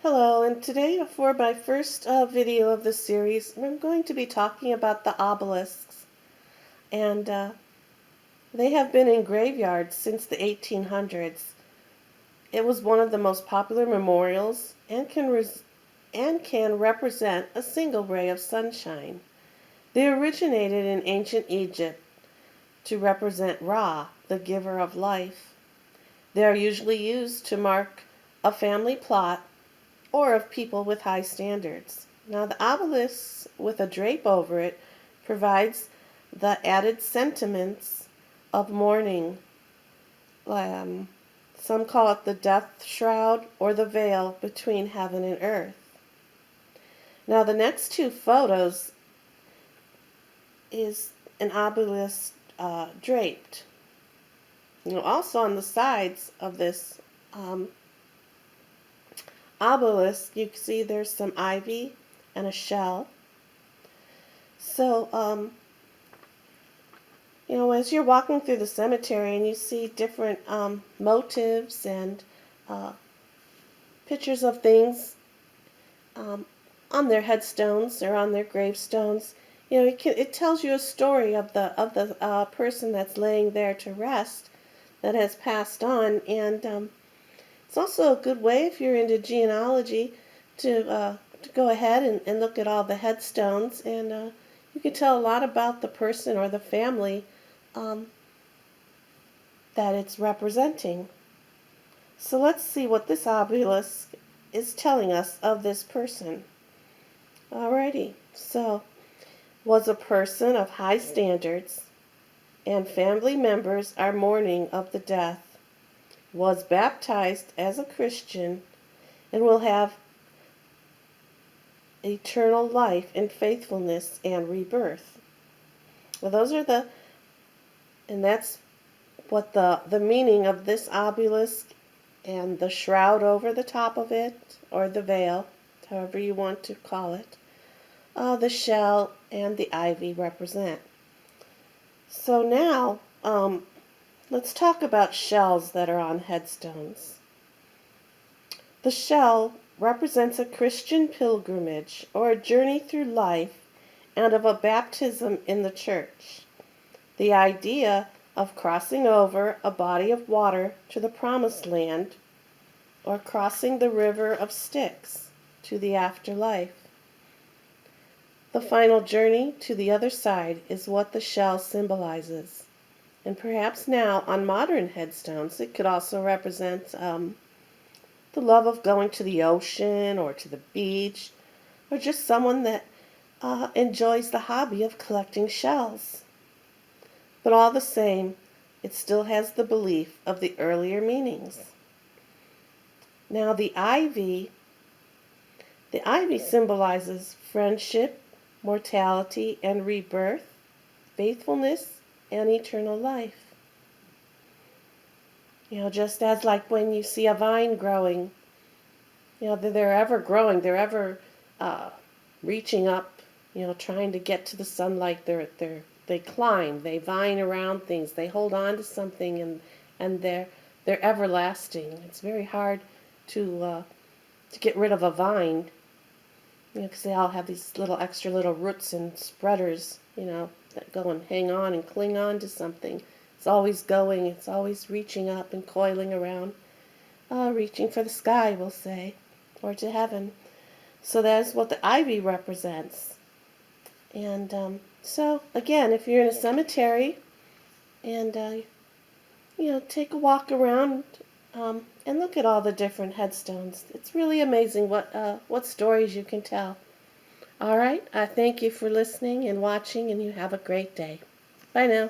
Hello, and today for my first video of the series, I'm going to be talking about the obelisks. And they have been in graveyards since the 1800s. It was one of the most popular memorials and can represent a single ray of sunshine. They originated in ancient Egypt to represent Ra, the giver of life. They are usually used to mark a family plot or of people with high standards. Now, the obelisk with a drape over it provides the added sentiments of mourning. Some call it the death shroud or the veil between heaven and earth. Now, the next two photos is an obelisk draped. Also on the sides of this obelisk, you can see there's some ivy and a shell. So, as you're walking through the cemetery and you see different motifs and pictures of things on their headstones or on their gravestones, it tells you a story of the person that's laying there to rest that has passed on, and it's also a good way, if you're into genealogy, to go ahead and look at all the headstones, and you can tell a lot about the person or the family that it's representing. So let's see what this obelisk is telling us of this person. Alrighty, so was a person of high standards, and family members are mourning of the death, was baptized as a Christian, and will have eternal life and faithfulness and rebirth. Well, that's what the meaning of this obelisk and the shroud over the top of it, or the veil, however you want to call it, the shell and the ivy represent. So now, let's talk about shells that are on headstones. The shell represents a Christian pilgrimage or a journey through life and of a baptism in the church. The idea of crossing over a body of water to the promised land or crossing the river of Styx to the afterlife. The final journey to the other side is what the shell symbolizes. And perhaps now on modern headstones it could also represent the love of going to the ocean or to the beach, or just someone that enjoys the hobby of collecting shells. But all the same, it still has the belief of the earlier meanings. Now the ivy symbolizes friendship, mortality and rebirth, faithfulness and eternal life. Just as like when you see a vine growing, they're ever growing, they're ever reaching up, trying to get to the sunlight. They climb, they vine around things, they hold on to something, and they're everlasting. It's very hard to get rid of a vine, because they all have these extra little roots and spreaders, that go and hang on and cling on to something. It's always going, it's always reaching up and coiling around, reaching for the sky, we'll say, or to heaven. So that's what the ivy represents. And so, again, if you're in a cemetery and, take a walk around and look at all the different headstones. It's really amazing what stories you can tell. All right, I thank you for listening and watching, and you have a great day. Bye now.